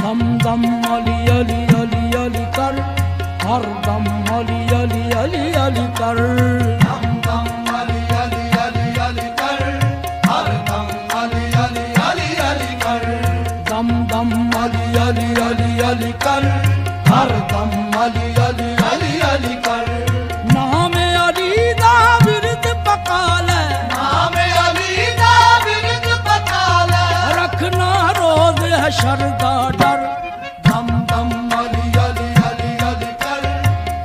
दम दम अली अली अली अली कर, हर दम अली अली अली अली कर, दम दम अली अली अली अली कर, हर दम अली अली अली अली कर, दम दम अली अली अली अली कर, हर दम अली अली अली अली कर। नाम अली दा विरद पकाल, नाम अली दा विरद पकाल, रखना रोज हशर दा डर। दम दम अली अली अली अली कर,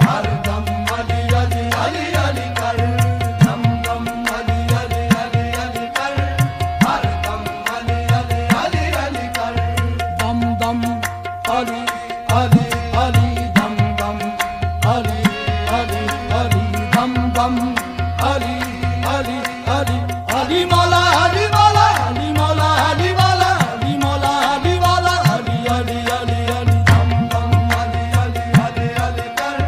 हर दम अली अली अली अली कर, दम दम अली अली अली अली कर, हर दम अली अली अली अली कर, दम दम अली अली अली दम दम अली अली अली दम दम अली अली अली अली मौला अली मौला अली मौला अली मौला अली मौला अली मौला अली अली अली अली दम दम अली अली अली अली कर,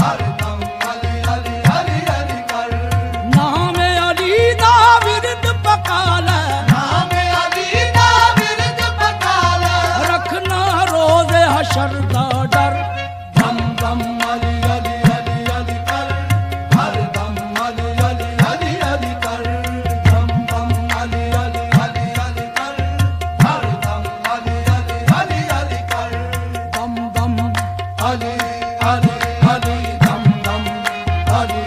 हर दम अली अली अली अली कर। नाम अली दा विरद पकाल, नाम अली दा विरद पकाल, रखना रोज हशर दा डर। दम दम अली अली अली अली कर, हर दम अली अली अली अली कर, दम दम अली अली अली अली कर, हर दम अली अली अली अली कर, दम दम अली अली अली दम दम अली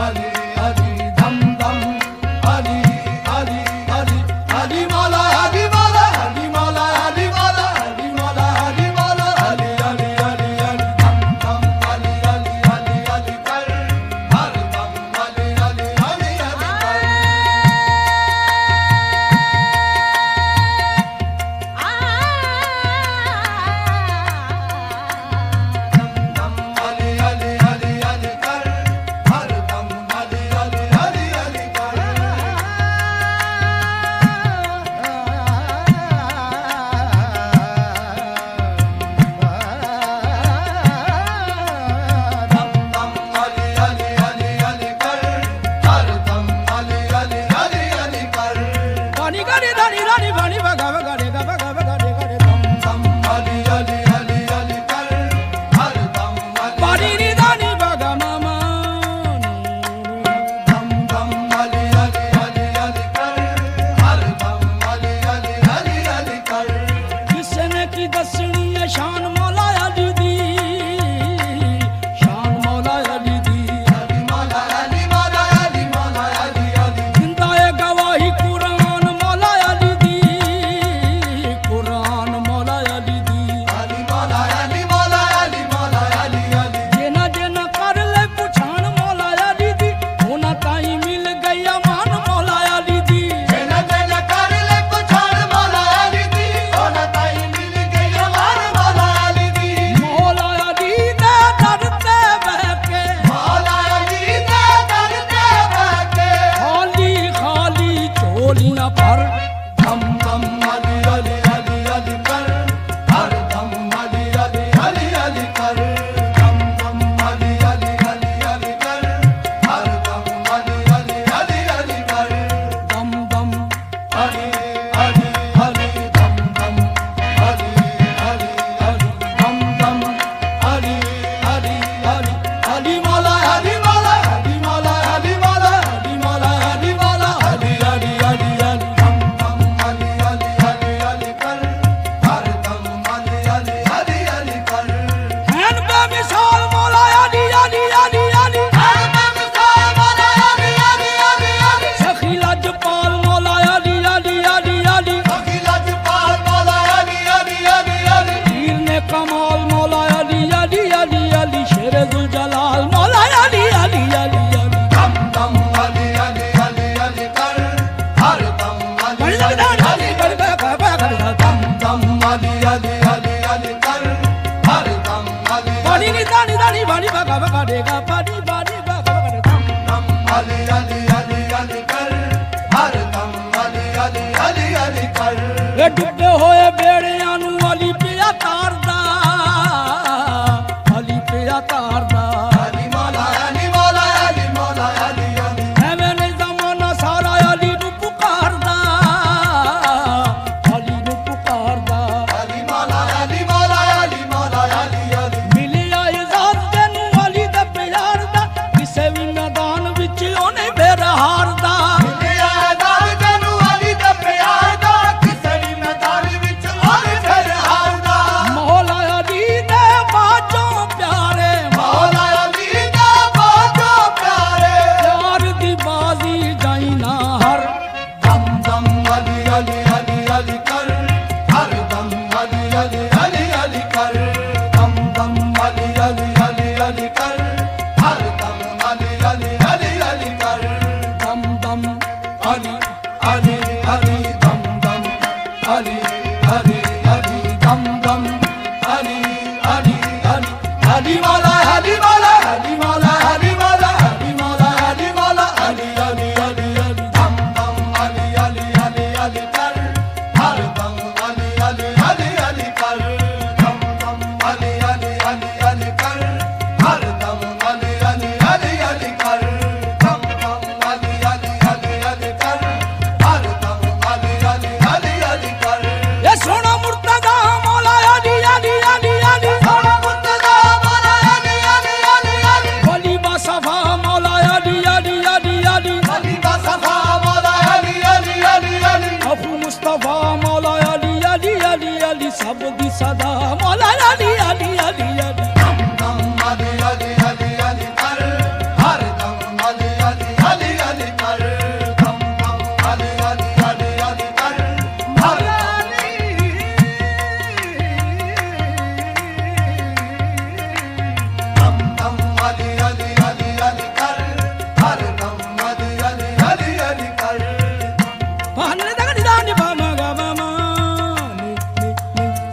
अली अली दम दम अली अली अली अली मौला अली मौला अली मौला अली मौला अली मौला अली मौला अली अली अली अली दम दम अली अली अली अली कर, हर दम अली अली अली अली कर, दम अली अली अली अली कर, हर दम अली अली अली अली कर। दम दम अली अली अली अली कर, हर दम अली अली अली अली कर, गानी गानी दानी रानी बानी बगा बगा रे गा बगा बगा रे गा रे दम दम अली अली अली अली कर, हर दम अली बानी नी दानी बगा मामा दम दम अली अली अली अली कर, हर दम अली अली अली अली कर। किसने की दसनी है शान मौला अली दी, शान मौला अली दी। अली मौला अली मौला अली मौला अली अली जिंदा है गवाही कुरान मौला अली दी, कुरान मौला अली दी। अली मौला अली मौला अली मौला अली अली जेना जेना कर ले पुछान मौला अली दी, होना ताई मिल गई अमान मौला अली दी। जेना जेना कर ले पछाड़ मौला अली दी, होना ताई मिल गई हमार मौला अली दी। मौला अली दे दर ते बह के, मौला अली दे दर ते बैठे, खाली खाली झोलियां भर। दम दम अली अली अली अली कर, हर दम अली अली अली अली कर, दम दम अली अली अली अली कर, हर दम अली अली अली अली कर, दम दम अली अली अली दम दम अली अली अली दम दम अली अली अली अली मौला अली मौला अली मौला अली मौला अली मौला अली मौला अली अली अली अली दम दम अली अली अली अली कर, हर दम अली अली अली अली कर, हैन बेमिसाल मौला अली अली अली अली। हर दम सा मौला अली अली अली अली सखी लजपाल मौला अली अली अली। रब दी सदा मौला अली अली अली अली दम दम अली अली अली अली कर हर दम अली अली अली अली कर दम दम अली अली अली अली कर हर दम दम अली अली अली अली कर हर दम अली अली अली अली कर पाने दगड़ी दानी बामा गा बामा नि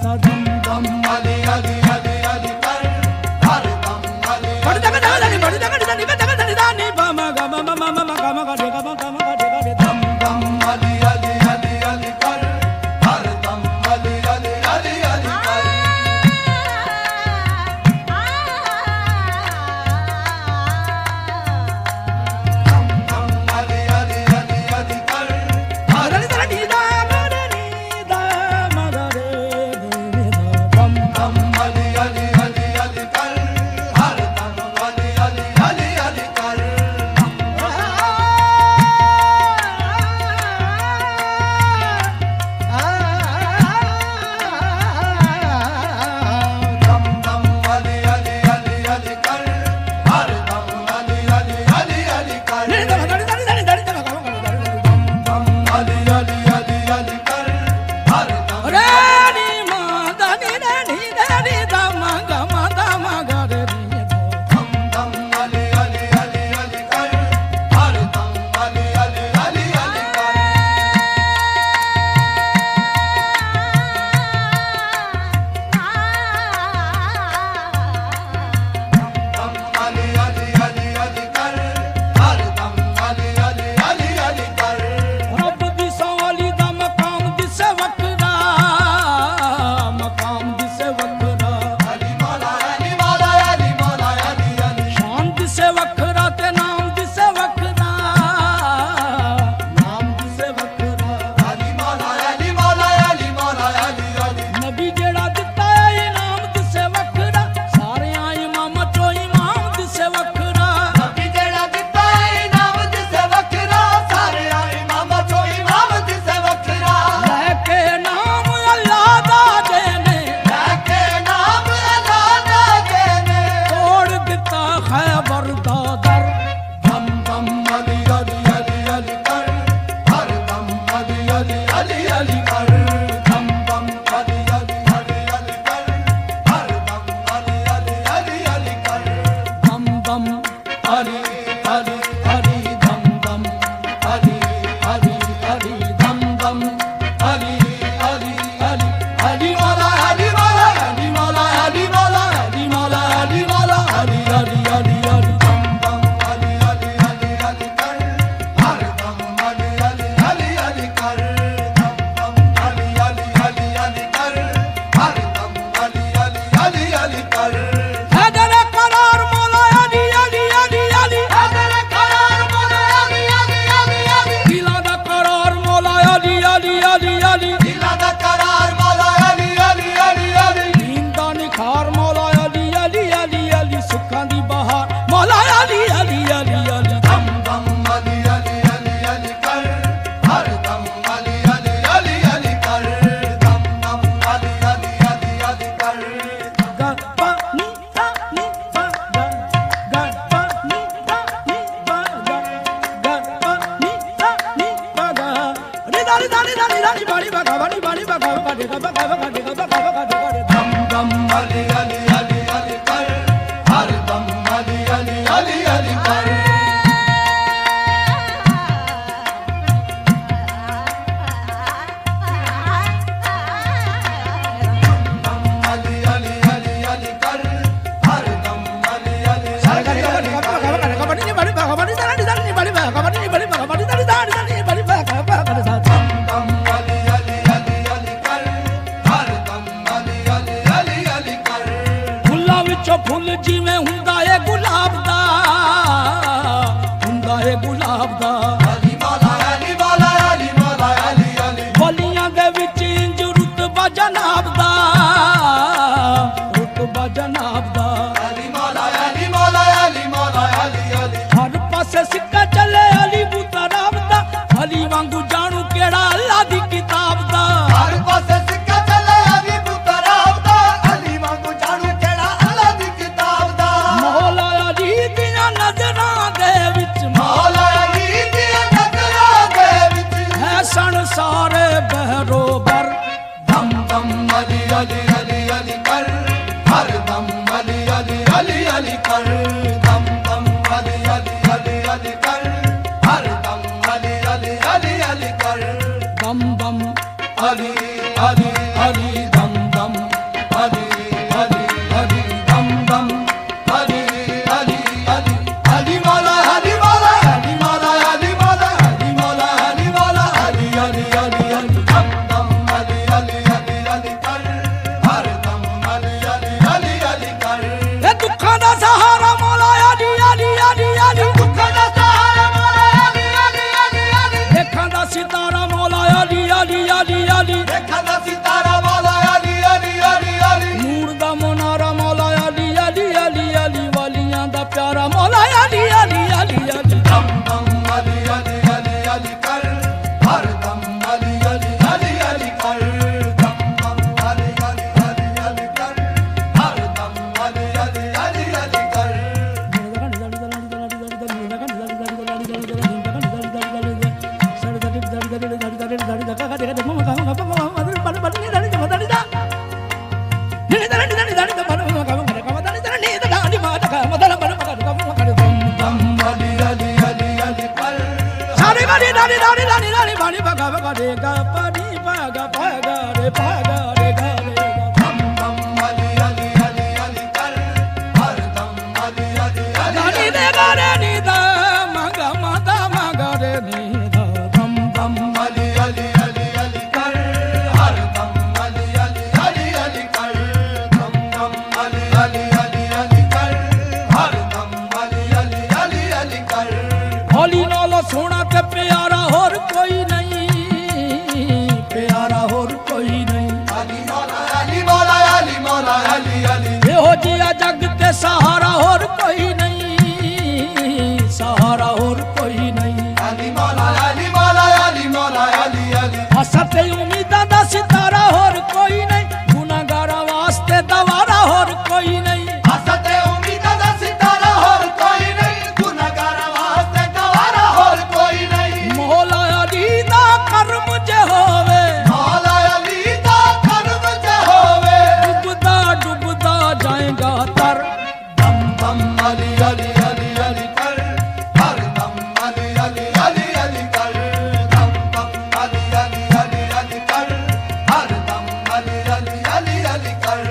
सदम दम अली अली अली अली कर हर दम अली बड़ी दगड़ी दानी बामा गा बामा मामा गामा गा दे गामा गामा गा दे गा दे दम दम अली अली अली अली कर हर दम अली अली अली अली कर दम दम अली अली अली अली कर हर दगड़ी दानी दा मरे नी दा मरे रे दम दम अली अली अली अली कर हर दम अली अली अली अली कर दम दम अली अली अली अली कर हर दम अली अली अली अली कर रे दगड़ी दानी गामा गा दम अली अली अली अली कर हर दम रे नी मा दानी रे नी रे दा मा गा रे नी दम दम अली अली अली अली कर हर दम अली अली अली अली कर दम अली अली अली अली कर हर दम अली अली अली अली कर रब दी सवाली दा मकाम दिसे वकरा मकाम दिसे वकरा अली मौला अली मौला अली मौला अली अली शान दिसे वकरा ते नाम दिसे वकरा नाम दिसे वकरा अली मौला अली मौला अली मौला अली अली नबी जेड़ा दिता है इनाम दिसे वकरा सारे इमाम चो इमाम दिसे वकरा नबी जेड़ा दिता है इनाम दिसे वखरा सारे इमाम चो इमाम दिसे वखरा लेके नाम अल्लाह दा देने लेके नाम अल्लाह दा देने तोड़ दिता खैबर दा दर दम दम अली अली अली अली कर हर दम अली अली अली अली कर दम दम अली अली अली अली कर हर दम अली अली अली अली कर दम दम अली अली अली दम दम अली अली अली दम दम अली अली अली अली मौला अली मौला अली मौला अली मौला अली मौला अली मौला अली अली अली अली दम दम अली अली अली अली कर हर दम अली अली अली अली कर दम दम अली अली अली अली कर हर दम अली अली अली अली कर हैदर करार मौला अली अली अली अली अदर करार मौला अली अली अली अली दिला दा करार मौला अली अली अली अली दिला दा करार मौला अली अली अली अली दीन दा निखार मौला अली अली अली अली सुखां दी बहार मौला अली अली अली अली दम दम अली अली अली अली कर हर दम अली अली अली अली कर दम दम अली अली अली अली कर गा पा नी सा नी पा गा गा पा नी सा नी पा गा गा पा नी सा नी पा गा रे दानी दानी दानी दानी बाड़ी बगा बाड़ी बाड़ी बगा बगा दे गा बगा बगा दे गा बगा बगा दे गा दम दम अली अली अली अली कर हर दम अली अली अली अली कर दम अली अली अली अली कर हर दम अली अली अली अली कर दम अली अली अली अली कर हर दम अली अली अली अली कर फुल्लां विचों फुल जिवें हुंदा ਏ गुलाब दा हुंदा ਏ गुलाब दा अली मौला अली मौला अली मौला अली अली वलियां दे विच इंज रुतबा जनाब दा रुतबा जनाब दा अली मौला अली मौला अली मौला अली अली हर पासे सिक्का चले अली बूता राम दा अली वांगू जानू केड़ा अल्लाह दी किताब दा हर पासे सिक्का चले अली बूता Ali, Ali, Ali, dum dum. Ali, Ali, Ali, dum dum. Ali, Ali, Ali, Ali Mola, Ali Mola, Ali Mola, Ali Mola, Ali Mola, Ali Mola, Ali, Ali, Ali, Ali, dum dum. Ali, Ali, Ali, Ali kar, har dum. Ali, Ali, Ali, Ali kar. ਇਹ ਦੁੱਖਾਂ ਦਾ ਸਹਾਰਾ ਮੌਲਾ ਅਲੀ ਅਲੀ ਅਲੀ ਅਲੀ ਦੁੱਖਾਂ ਦਾ ਸਹਾਰਾ ਮੌਲਾ ਅਲੀ, ਅਲੀ, ਅਲੀ, ਅਲੀ। ਦੇਖਾਂ ਦਾ ਸਿਤਾਰਾ ਮੌਲਾ ਅਲੀ ਅਲੀ ਅਲੀ ਅਲੀ ਦੇਖਾਂ ਦਾ ਸਿਤਾਰਾ ਮੌਲਾ ਅਲੀ, ਅਲੀ, ਅਲੀ, ਅਲੀ। ਨੂਰ ਦਾ ਮਨਾਰਾ ਮੌਲਾ ਅਲੀ ਅਲੀ ਅਲੀ ਅਲੀ ਵਾਲੀਆਂ ਦਾ ਪਿਆਰਾ ਮੌਲਾ ਅਲੀ ਅਲੀ ਅਲੀ ਅਲੀ ਦਮ ਦਮ ਅਲੀ, ਅਲੀ, ਅਲੀ, ਅਲੀ ਕਰ, ਹਰ ਦਮ ਅਲੀ, ਅਲੀ, ਅਲੀ, ਅਲੀ ਕਰ। ਦਮ ਦਮ ਅਲੀ, ਅਲੀ, ਅਲੀ, ਅਲੀ ਕਰ, ਹਰ ਦਮ ਅਲੀ, ਅਲੀ, ਅਲੀ, ਅਲੀ ਕਰ। ਦਮ ਅਲੀ, ਅਲੀ, ਅਲੀ, ਅਲੀ ਕਰ। ਸਾਰੀ ਵਾਲੀ ਰਾਣੀ ਰਾਣੀ ਰਾਣੀ ਰਾਣੀ ਬਾਣੀ ਭਗਾ ਭਗਾ ਦੇ ਗਾ ਪਾਣੀ ਭਾਗਾ ਭਾਗਾ ਰੇ ਭਾਗਾ ਰੇ ਗਾ ਰੇ ਗਾ ਦਮ ਦਮ ਅਲੀ, ਅਲੀ, ਅਲੀ, ਅਲੀ ਕਰ, ਹਰ ਦਮ ਅਲੀ, ਅਲੀ, ਅਲੀ, ਰਾਣੀ ਅਲੀ ਦੇ ਗਾਰੇ ਨੀ ਦਾ ਮੰਗਾ ਮਾਤਾ ਮੰਗਾ ਰੇ ਨੀ ਦਾ ਦਮ ਦਮ ਅਲੀ, ਅਲੀ, ਅਲੀ, ਅਲੀ ਕਰ, ਹਰ ਦਮ ਅਲੀ, ਅਲੀ, ਅਲੀ, ਅਲੀ ਕਰ। ਦਮ ਦਮ ਅਲੀ, ਅਲੀ, ਅਲੀ, ਅਲੀ ਕਰ, ਹਰ ਦਮ ਅਲੀ, ਅਲੀ, ਅਲੀ, ਅਲੀ ਕਰ। ਹੋਲੀ ਨਾਲੋਂ ਸੋਹਣਾ ਤੇ ਪਿਆਰਾ ਹੋਰ ਕੋਈ ਨਹੀਂ ਪਿਆਰਾ ਹੋਰ ਕੋਈ ਨਹੀਂ ਅਲੀ ਮੌਲਾ, ਅਲੀ ਮੌਲਾ, ਅਲੀ ਮੌਲਾ, ਅਲੀ, ਅਲੀ। ਇਹੋ ਜਿਹਾ ਜੱਗ ਤੇ ਸਹਾਰਾ ਹੋਰ ਕੋਈ ਨਹੀਂ ਸਹਾਰਾ ਹੋਰ ਕੋਈ ਨਹੀਂ ਅਲੀ ਮੌਲਾ, ਅਲੀ ਮੌਲਾ, ਅਲੀ ਮੌਲਾ, ਅਲੀ, ਅਲੀ। ਆਸਾਂ ਤੇ ਉਮੀਦਾਂ ਦਾ ਸਿਤਾਰਾ ਹੋਰ ਕੋਈ ਨਹੀਂ ਗੁਨਾਹਗਾਰਾਂ ਵਾਸਤੇ ਦਵਾਰਾ ਹੋਰ ਕੋਈ ਨਹੀਂ ਆਸਾਂ ਤੇ ਉਮੀਦਾਂ ਦਾ ਸਿਤਾਰਾ ਹੋਰ ਕੋਈ ਨਹੀਂ, ਗੁਨਾਹਗਾਰਾਂ ਵਾਸਤੇ ਗਵਾਰਾ ਹੋਰ ਕੋਈ ਨਹੀਂ। ਮੌਲਾ ਅਲੀ ਦਾ ਕਰਮ ਜੇ ਹੋਵੇ ਮੌਲਾ ਅਲੀ ਦਾ ਕਰਮ ਜੇ ਹੋਵੇ, ਡੁੱਬਦਾ ਡੁੱਬਦਾ ਜਾਏਗਾ ਤਰ ਦਮ ਦਮ ਅਲੀ, ਅਲੀ, ਅਲੀ, ਅਲੀ ਕਰ, ਹਰ ਦਮ ਅਲੀ, ਅਲੀ, ਅਲੀ, ਅਲੀ ਕਰ। ਦਮ ਦਮ ਅਲੀ, ਅਲੀ, ਅਲੀ, ਅਲੀ ਕਰ, ਹਰ ਦਮ ਅਲੀ, ਅਲੀ, ਅਲੀ, ਅਲੀ ਕਰ।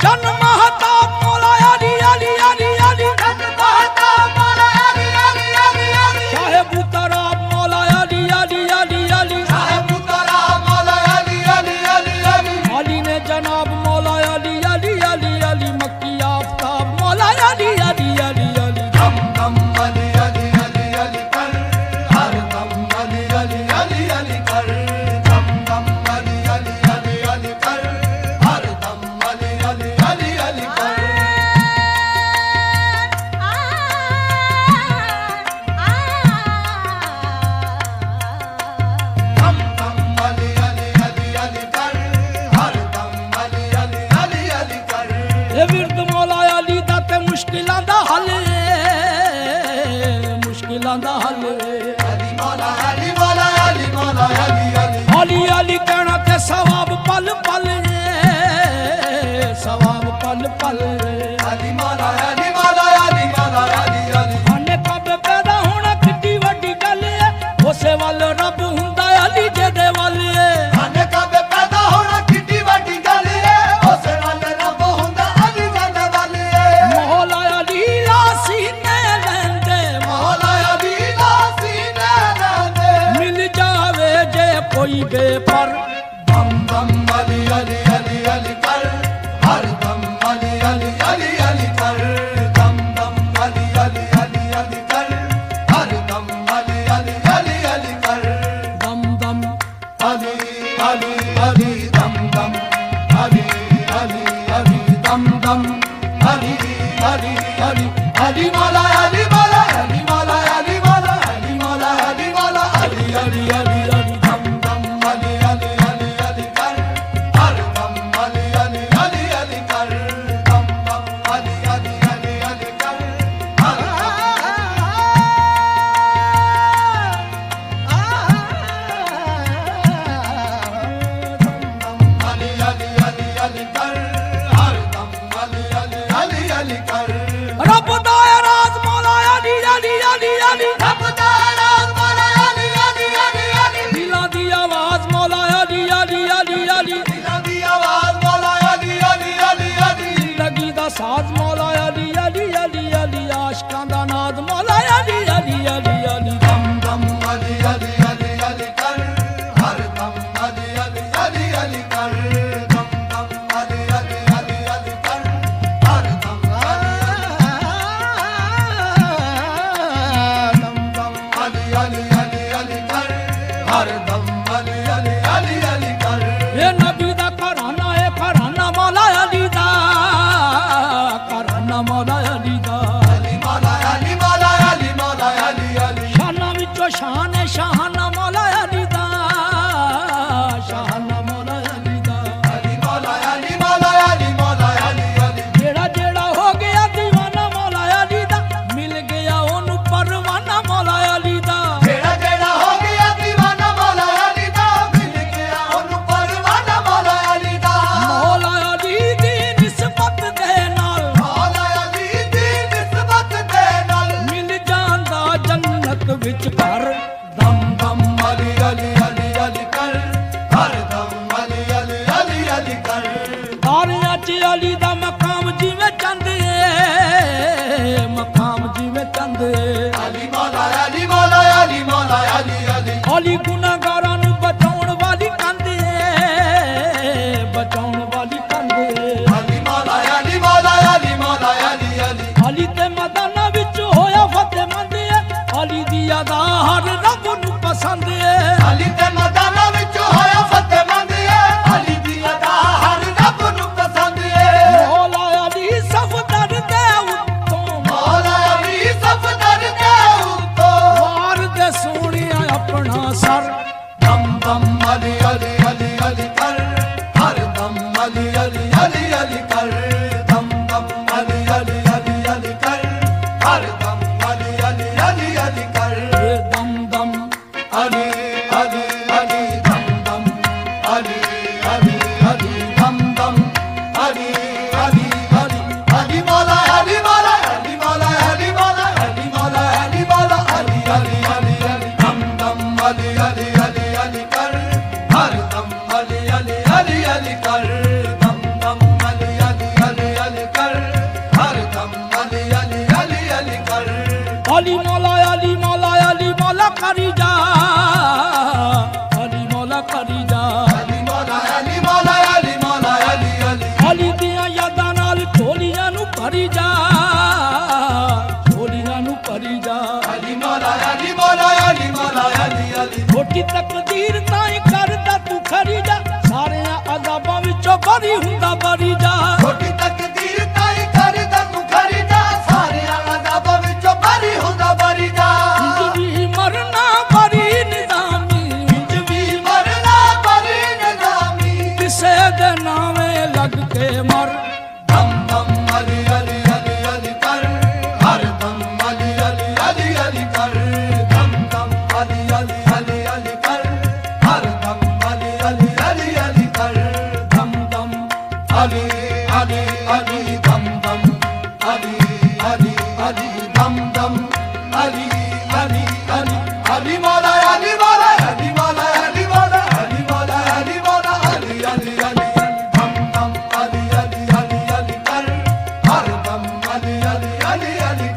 ਜਨ ਮਹਤਾਬ ਮੌਲਾ ਅਲੀ ਅਲੀ ਅਲੀ ਅਲੀ ਬਹਤਾ ਮੌਲਾ ਅਲੀ, ਅਲੀ, ਅਲੀ, ਅਲੀ। ਸਾਹਿਬ ਤਰਾਬ ਮੌਲਾ ਅਲੀ ਅਲੀ ਅਲੀ ਅਲੀ ਸਾਹਿਬ ਤਰਾ ਮੌਲਾ ਅਲੀ, ਅਲੀ, ਅਲੀ, ਅਲੀ। ਅਲੀ ਨੇ ਜਨਾਬ ਮੌਲਾ ਅਲੀ ਅਲੀ ਅਲੀ ਅਲੀ ਮੱਕੀ ਆਫਤਾਬ ਮੌਲਾ ਅਲੀ ਅਲੀ ਅਲੀ ਅਲੀ ਦਮ ਦਮ ਅਲੀ, ਅਲੀ, ਅਲੀ, ਅਲੀ ਕਰ, ਹਰ ਦਮ ਅਲੀ, ਅਲੀ, ਅਲੀ, ਅਲੀ ਕਰ। ਦਮ ਦਮ ਅਲੀ, ਅਲੀ, ਅਲੀ, ਅਲੀ ਕਰ, ਹਰ ਦਮ ਅਲੀ, ਅਲੀ, ਅਲੀ, ਅਲੀ ਕਰ। ਦਮ ਦਮ ਅਲੀ, ਅਲੀ, ਅਲੀ, ਅਲੀ ਕਰ, ਹਰ ਦਮ ਅਲੀ, ਅਲੀ, ਅਲੀ, ਅਲੀ ਕਰ। ਇਹ ਵਿਰਦ ਮੌਲਾ ਅਲੀ ਦਾ ਤੇ ਮੁਸ਼ਕਿਲਾਂ ਦਾ ਹੱਲ ਮੁਸ਼ਕਿਲਾਂ ਦਾ ਹੱਲ ਅਲੀ ਮੌਲਾ, ਅਲੀ ਮੌਲਾ, ਅਲੀ ਮੌਲਾ, ਅਲੀ, ਅਲੀ। ਅਲੀ ਅਲੀ ਕਹਿਣਾ ਤੇ ਸਵਾਬ ਪਲ ਪਲ ਸਵਾਬ ਪਲ ਪਲ ਅਲੀ ਮੌਲਾ, ਅਲੀ ਮੌਲਾ, ਅਲੀ ਮੌਲਾ, ਅਲੀ, ਅਲੀ। ਖਾਨੇ ਕਾਬੇ ਪੈਦਾ ਹੋਣਾ ਕਿੱਡੀ ਵੱਡੀ ਗੱਲ ਏ ਉਸੇ ਵੱਲ ਰੱਬ ਹੁੰਦਾ ਅਲੀ ਜਿਹਦੇ ਵੱਲ ਏ ਖਾਨੇ ਕਾਬੇ ਪੈਦਾ ਹੋਣਾ ਕਿੱਡੀ ਵੱਡੀ ਗੱਲ ਏ, ਉਸੇ ਵੱਲ ਰੱਬ ਹੁੰਦਾ ਅਲੀ ਜਦ ਵੱਲ ਏ। ਮੌਲਾ ਅਲੀ ਲਾ ਸੀਨੇ ਲੈਂਦੇ ਮੌਲਾ ਅਲੀ ਦਾ ਸੀਨੇ ਲੈਂਦੇ, ਮਿਲ ਜਾਵੇ ਜੇ ਕੋਈ ਬੇਪਰ ਦਮ ਦਮ ਅਲੀ, ਅਲੀ, ਅਲੀ, ਅਲੀ ਕਰ, ਹਰ ਦਮ ਅਲੀ, ਅਲੀ, ਅਲੀ, ਅਲੀ ਕਰ। ਦਮ ਦਮ ਅਲੀ, ਅਲੀ, ਅਲੀ, ਅਲੀ ਕਰ, ਹਰ ਦਮ ਅਲੀ, ਅਲੀ, ਅਲੀ, ਅਲੀ ਕਰ। ਦਮ ਦਮ ਅਲੀ, ਅਲੀ, ਅਲੀ, ਦਮ ਦਮ ਅਲੀ, ਅਲੀ, ਅਲੀ, ਦਮ ਦਮ ਅਲੀ, ਅਲੀ, ਅਲੀ, ਅਲੀ ਮੌਲਾ, ਅਲੀ ਮੌਲਾ, ਅਲੀ ਮੌਲਾ, ਅਲੀ ਮੌਲਾ, ਅਲੀ ਮੌਲਾ, ਅਲੀ ਮੌਲਾ, ਅਲੀ, ਅਲੀ, ਅਲੀ, ਅਲੀ ਦਮ ਦਮ ਅਲੀ, ਅਲੀ, ਅਲੀ, ਅਲੀ ਕਰ, ਹਰ ਦਮ ਅਲੀ, ਅਲੀ, ਅਲੀ, ਅਲੀ ਕਰ। ਦਮ ਦਮ ਅਲੀ, ਅਲੀ, ਅਲੀ, ਅਲੀ ਕਰ, ਹਰ ਅਲੀ, ਅਲੀ, ਅਲੀ, ਅਲੀ ਕਰ, ਹਰ ਦਮ ਅਲੀ, ਅਲੀ, ਅਲੀ, ਅਲੀ ਕਰ। ਰੱਬ ਦਾ ਅਲੀ ਤੇ ਮੈਦਾਨਾਂ ਵਿੱਚ ਹੋਇਆ ਫਤਿਹਮੰਦ ਏ ਅਲੀ ਦੀ ਅਦਾ ਹਰ ਰੱਬ ਨੂੰ ਪਸੰਦ ਏ ਮੌਲਾ ਅਲੀ ਸਫਦਰ ਦੇ ਉੱਤੋਂ ਮੌਲਾ ਅਲੀ ਸਫਦਰ ਦੇ ਉੱਤੋਂ ਵਾਰ ਦੇ ਸੋਹਣਿਆ ਆਪਣਾ ਸਰ ਦਮ ਦਮ ਅਲੀ ਅਲੀ ਅਲੀ ਅਲੀ ਕਰ ਹਰ ਦਮ ਅਲੀ ਅਲੀ ਅਲੀ ਅਲੀ ਕਰ ਦਮ ਦਮ ਅਲੀ ਅਲੀ ਅਲੀ ਅਲੀ ਕਰ ਹਰ ਦਮ ਅਲੀ ਅਲੀ ਅਲੀ ਅਲੀ ਕਰ ਦਮ ਦਮ ਅਲੀ ਅਲੀ ਅਲੀ ਦਮ ਦਮ ਅਲੀ ਅਲੀ ਅਲੀ ਦਮ ਦਮ ਅਲੀ ਅਲੀ ਅਲੀ ਅਲੀ ਮੌਲਾ ਅਲੀ ਮੌਲਾ ਅਲੀ ਮੌਲਾ ਅਲੀ ਮੌਲਾ ਅਲੀ ਮੌਲਾ ਅਲੀ ਮੌਲਾ ਅਲੀ ਅਲੀ ਅਲੀ ਅਲੀ ਦਮ ਦਮ ਅਲੀ ਅਲੀ ਅਲੀ ਅਲੀ ਕਰ ਹਰ ਦਮ ਅਲੀ ਅਲੀ ਅਲੀ ਅਲੀ ਕਰ ਦਮ ਦਮ ਅਲੀ ਅਲੀ ਅਲੀ ਅਲੀ ਕਰ ਹਰ ਦਮ ਅਲੀ ਅਲੀ ਅਲੀ ਅਲੀ ਕਰ अली मौला करी जा अली मौला करी जा ਅਲੀ ਮੌਲਾ ਅਲੀ ਮੌਲਾ ਅਲੀ ਮੌਲਾ ਅਲੀ ਅਲੀ अली दियां यादां नाल ਝੋਲੀਆਂ ਨੂੰ ਭਰੀ ਜਾ ਝੋਲੀਆਂ ਨੂੰ ਭਰੀ ਜਾ ਅਲੀ ਮੌਲਾ ਅਲੀ ਮੌਲਾ ਅਲੀ ਮੌਲਾ ਅਲੀ ਅਲੀ ਛੋਟੀ ਤਕਦੀਰ ਤਾਂ ਹੀ ਕਰਦਾ ਤੂੰ ਖਰੀ ਜਾ ਸਾਰਿਆਂ ਅਜ਼ਾਬਾਂ ਵਿੱਚੋਂ ਬਰੀ ਹੁੰਦਾ ਬਰੀ ਜਾ ਛੋਟੀ ਤਕਦੀਰ ਤਾਈ ਕਰਦਾ ਤੂੰ ਖਰੀ ਜਾ ਸਾਰਿਆਂ ਅਜ਼ਾਬਾਂ ਵਿੱਚੋਂ ਬਰੀ ਹੁੰਦਾ ਬਰੀ ਜਾ ਜ਼ਿੰਦਗੀ ਮਰਨਾ ਬਰੀ ਨਿਜ਼ਾਮੀ ਵਿੱਚ ਵੀ ਮਰਨਾ ਬਰੀ ਨਿਜ਼ਾਮੀ ਕਿਸੇ ਦੇ ਨਾਵੇਂ ਲੱਗ ਕੇ ਮਰ ਦਮ ਦਮ ਅਲੀ ਅਲੀ ਅਲੀ ਅਲੀ ਕਰ ਹਰ ਦਮ ਅਲੀ ਅਲੀ ਅਲੀ ਅਲੀ ਕਰ ਦਮ ਦਮ ਅਲੀ ਅਲੀ ਅਲੀ ਅਲੀ ਕਰ ਹਰ ਦਮ ਅਲੀ ਅਲੀ ਅਲੀ ਅਲੀ ਕਰ ਦਮ ਦਮ ਅਲੀ ਅਲੀ ਅਲੀ ਦਮ ਦਮ ਅਲੀ ਅਲੀ ਅਲੀ ਦਮ ਦਮ ਅਲੀ ਅਲੀ ਅਲੀ ਅਲੀ ਮੌਲਾ ਅਲੀ ਮੌਲਾ ਅਲੀ ਮੌਲਾ ਅਲੀ ਮੌਲਾ ਅਲੀ ਮੌਲਾ ਅਲੀ ਮੌਲਾ ਅਲੀ ਅਲੀ ਅਲੀ ਦਮ ਦਮ ਅਲੀ ਅਲੀ ਅਲੀ ਅਲੀ ਕਰ ਹਰ ਦਮ ਅਲੀ ਅਲੀ ਅਲੀ ਅਲੀ